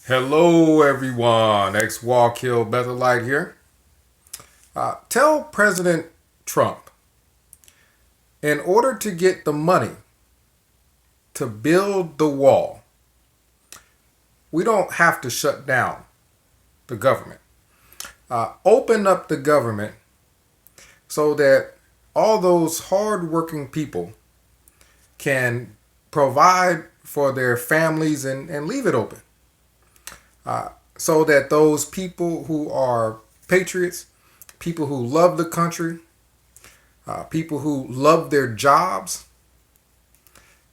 Hello, everyone. X Walk Hill Better Light here. Tell President Trump, in order to get the money to build the wall, we don't have to shut down the government. Open up the government so that all those hardworking people can provide for their families and leave it open. So that those people who are patriots, people who love the country, people who love their jobs,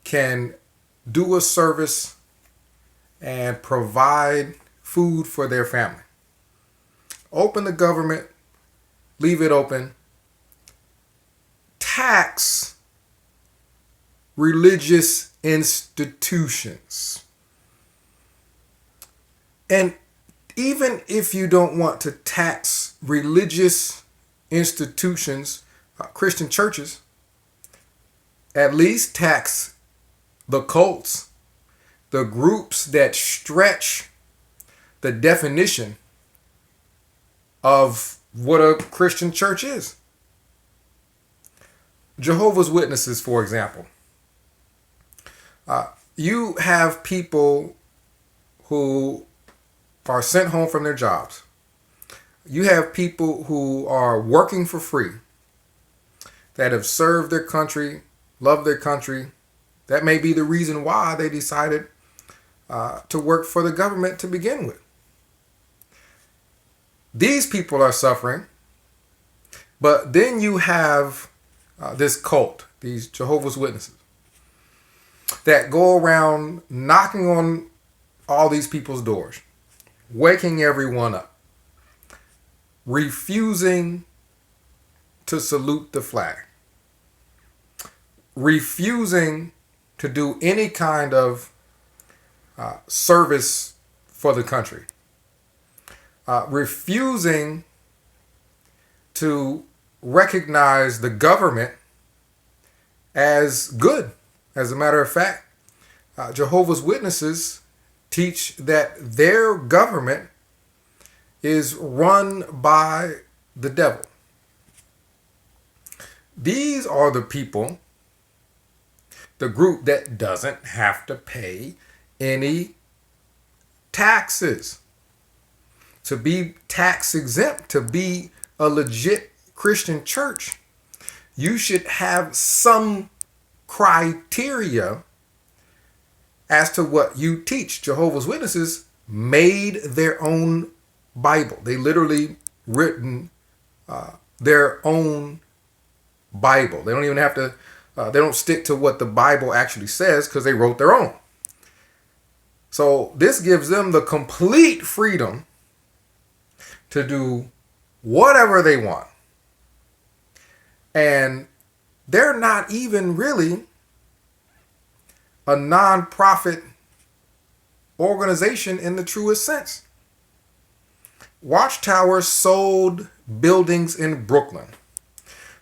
can do a service and provide food for their family. Open the government, leave it open, tax religious institutions. And even if you don't want to tax religious institutions, Christian churches, at least tax the cults, the groups that stretch the definition of what a Christian church is. Jehovah's Witnesses, for example. You have people who are sent home from their jobs. You have people who are working for free that have served their country, love their country. That may be the reason why they decided to work for the government to begin with. These people are suffering, but then you have this cult, these Jehovah's Witnesses, that go around knocking on all these people's doors, waking everyone up, refusing to salute the flag, refusing to do any kind of service for the country, refusing to recognize the government as good. As a matter of fact, Jehovah's Witnesses teach that their government is run by the devil. These are the people, the group that doesn't have to pay any taxes. To be tax exempt, to be a legit Christian church, you should have some criteria as to what you teach. Jehovah's Witnesses made their own Bible. They literally written their own Bible. They don't even have to, they don't stick to what the Bible actually says because they wrote their own. So this gives them the complete freedom to do whatever they want. And they're not even really a non-profit organization in the truest sense. Watchtower sold buildings in Brooklyn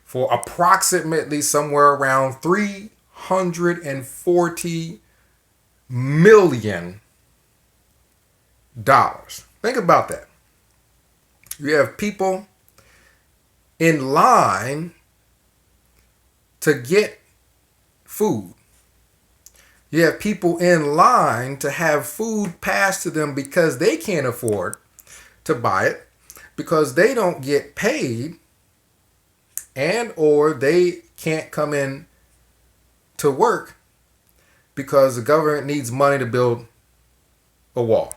for approximately somewhere around $340 million. Think about that. You have people in line to get food. You have people in line to have food passed to them because they can't afford to buy it, because they don't get paid, and or they can't come in to work because the government needs money to build a wall.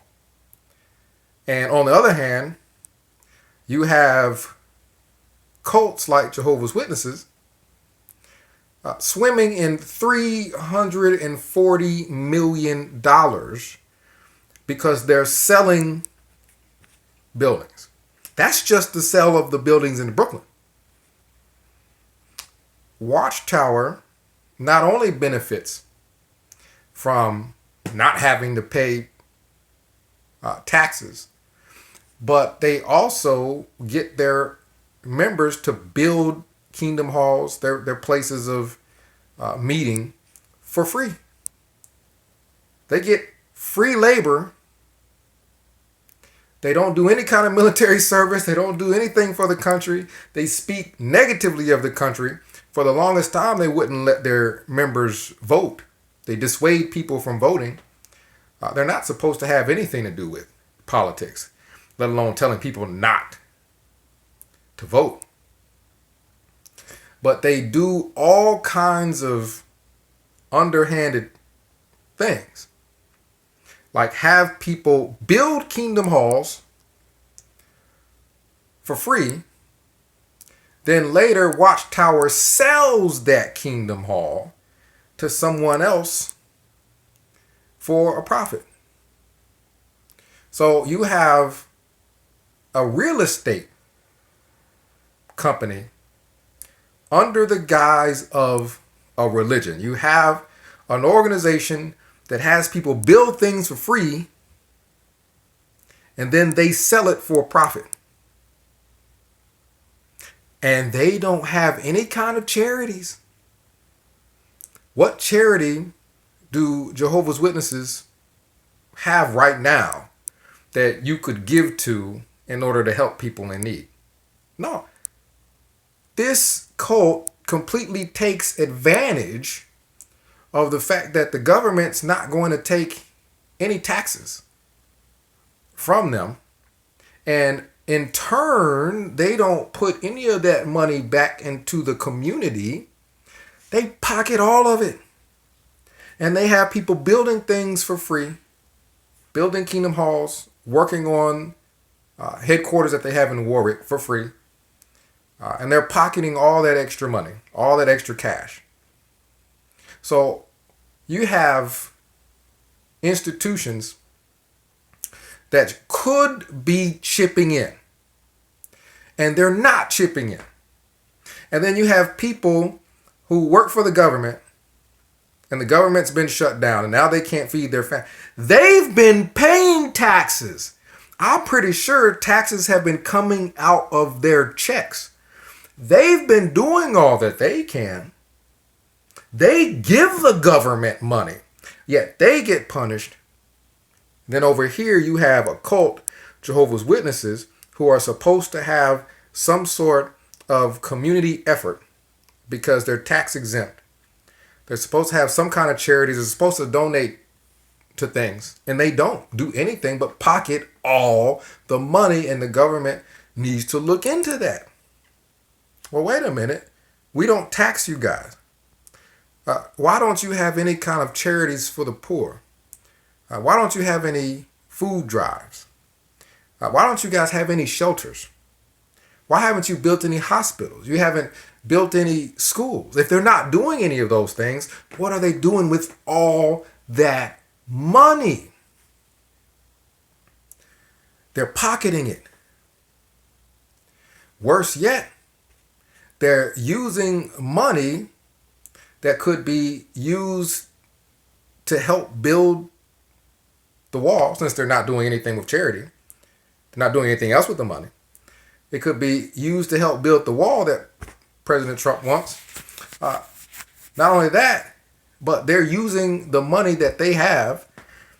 And on the other hand, you have cults like Jehovah's Witnesses swimming in $340 million because they're selling buildings. That's just the sale of the buildings in Brooklyn. Watchtower not only benefits from not having to pay taxes, but they also get their members to build kingdom halls, their places of meeting, for free. They get free labor They don't do any kind of military service. They don't do anything for the country. They speak negatively of the country. For the longest time, they wouldn't let their members vote. They dissuade people from voting. They're not supposed to have anything to do with politics, let alone telling people not to vote. But they do all kinds of underhanded things, like have people build kingdom halls for free, then later Watchtower sells that kingdom hall to someone else for a profit. So you have a real estate company under the guise of a religion. You have an organization that has people build things for free, and then they sell it for a profit. And they don't have any kind of charities. What charity do Jehovah's Witnesses have right now that you could give to in order to help people in need? No. This cult completely takes advantage of the fact that the government's not going to take any taxes from them. And in turn, they don't put any of that money back into the community. They pocket all of it. And they have people building things for free, building kingdom halls, working on headquarters that they have in Warwick for free. And they're pocketing all that extra money, all that extra cash. So you have institutions that could be chipping in, and they're not chipping in. And then you have people who work for the government, and the government's been shut down, and now they can't feed their family. They've been paying taxes. I'm pretty sure taxes have been coming out of their checks. They've been doing all that they can. They give the government money, yet they get punished. Then over here you have a cult, Jehovah's Witnesses, who are supposed to have some sort of community effort because they're tax exempt. They're supposed to have some kind of charities. They're supposed to donate to things, and they don't do anything but pocket all the money, and the government needs to look into that. Well, wait a minute. We don't tax you guys. Why don't you have any kind of charities for the poor? Why don't you have any food drives? Why don't you guys have any shelters? Why haven't you built any hospitals? You haven't built any schools. If they're not doing any of those things, what are they doing with all that money? They're pocketing it. Worse yet, they're using money that could be used to help build the wall, since they're not doing anything with charity. They're not doing anything else with the money. It could be used to help build the wall that President Trump wants. Not only that, but they're using the money that they have,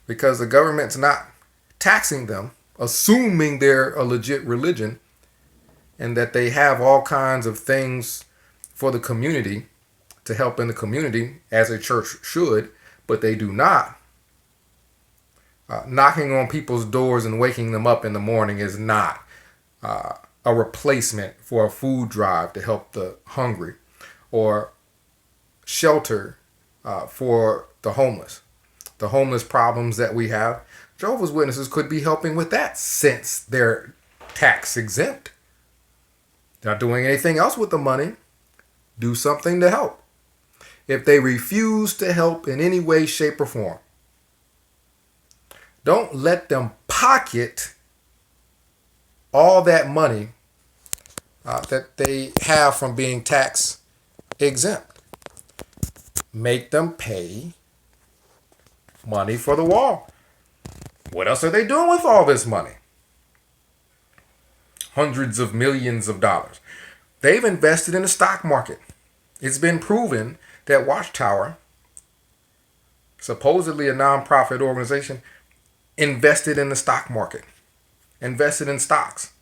because the government's not taxing them, assuming they're a legit religion and that they have all kinds of things for the community to help in the community, as a church should, but they do not. Knocking on people's doors and waking them up in the morning is not a replacement for a food drive to help the hungry, or shelter for the homeless. The homeless problems that we have, Jehovah's Witnesses could be helping with that, since they're tax exempt. They're not doing anything else with the money. Do something to help. If they refuse to help in any way, shape, or form, don't let them pocket all that money that they have from being tax exempt. Make them pay money for the wall. What else are they doing with all this money? Hundreds of millions of dollars. They've invested in the stock market. It's been proven that Watchtower, supposedly a nonprofit organization, invested in the stock market. invested in stocks,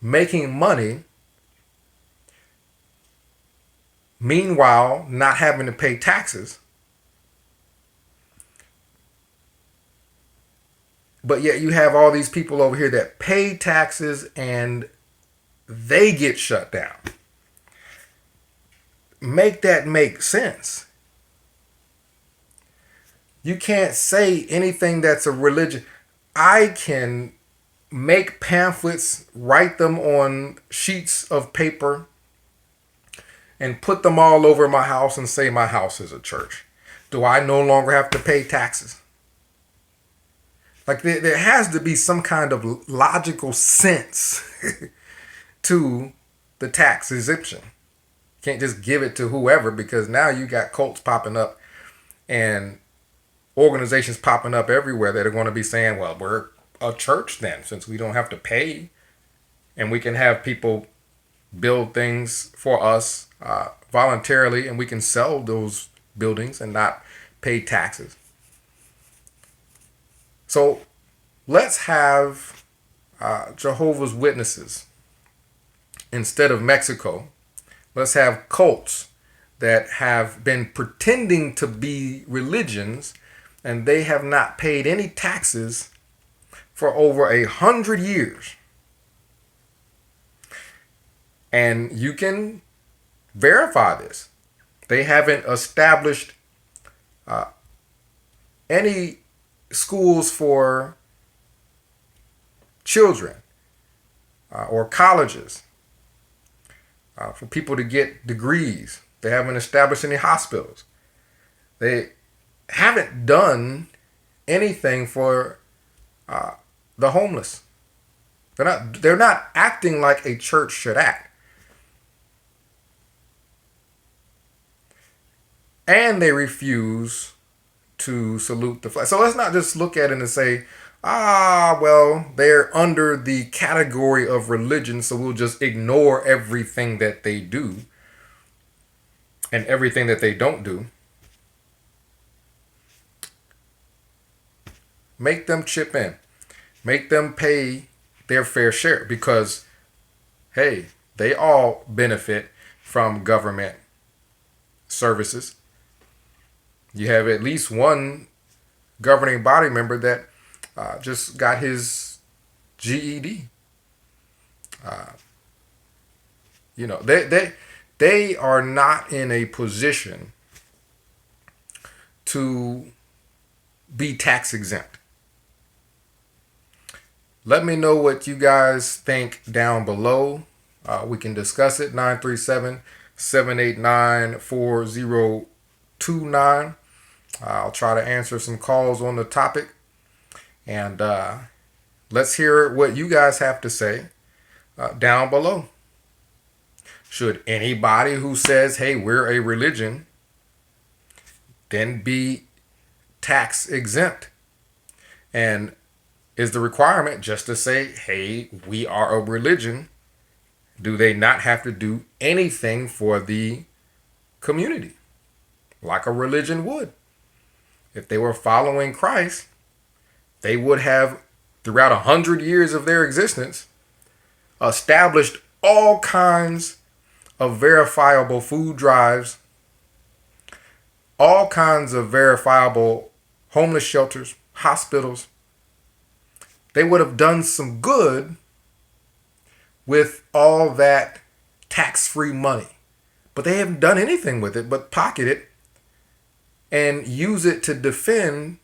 making money, meanwhile not having to pay taxes. But yet you have all these people over here that pay taxes and they get shut down. Make that make sense. You can't say anything that's a religion. I can make pamphlets, write them on sheets of paper, and put them all over my house and say my house is a church. Do I no longer have to pay taxes? Like there has to be some kind of logical sense to the tax exemption. You can't just give it to whoever, because now you got cults popping up and organizations popping up everywhere that are going to be saying, well, we're a church then, since we don't have to pay, and we can have people build things for us voluntarily, and we can sell those buildings and not pay taxes. So let's have Jehovah's Witnesses instead of Mexico. Let's have cults that have been pretending to be religions, and they have not paid any taxes for over 100 years. And you can verify this. They haven't established any schools for children or colleges for people to get degrees. They haven't established any hospitals. They haven't done anything for the homeless. They're not acting like a church should act. And they refuse to salute the flag. So let's not just look at it and say, well, they're under the category of religion, so we'll just ignore everything that they do and everything that they don't do. Make them chip in. Make them pay their fair share, because, hey, they all benefit from government services. You have at least one governing body member that just got his GED. They are not in a position to be tax exempt. Let me know what you guys think down below. We can discuss it. 937-789-4029. I'll try to answer some calls on the topic. And let's hear what you guys have to say down below. Should anybody who says, hey, we're a religion, then be tax exempt? And is the requirement just to say, hey, we are a religion? Do they not have to do anything for the community like a religion would? If they were following Christ, they would have, throughout 100 years of their existence, established all kinds of verifiable food drives, all kinds of verifiable homeless shelters, hospitals. They would have done some good with all that tax-free money. But they haven't done anything with it but pocket it and use it to defend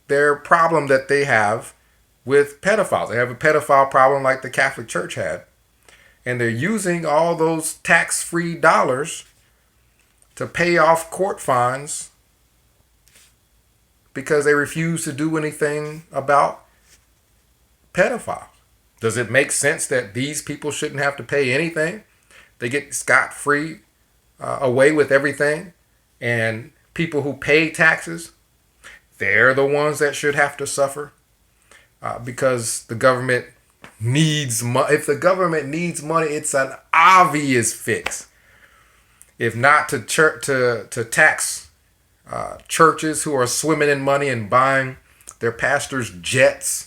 their problem that they have with pedophiles. They have a pedophile problem like the Catholic Church had. And they're using all those tax-free dollars to pay off court fines because they refuse to do anything about pedophiles. Does it make sense that these people shouldn't have to pay anything? They get scot-free away with everything. And people who pay taxes, they're the ones that should have to suffer because the government needs money. If the government needs money, it's an obvious fix. If not to tax churches who are swimming in money and buying their pastors' jets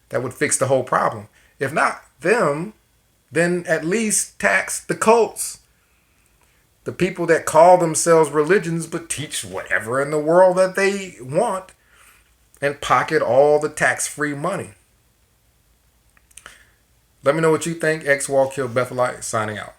That would fix the whole problem. If not them, then at least tax the cults. The people that call themselves religions but teach whatever in the world that they want and pocket all the tax-free money. Let me know what you think. X Wall Kill Bethelite signing out.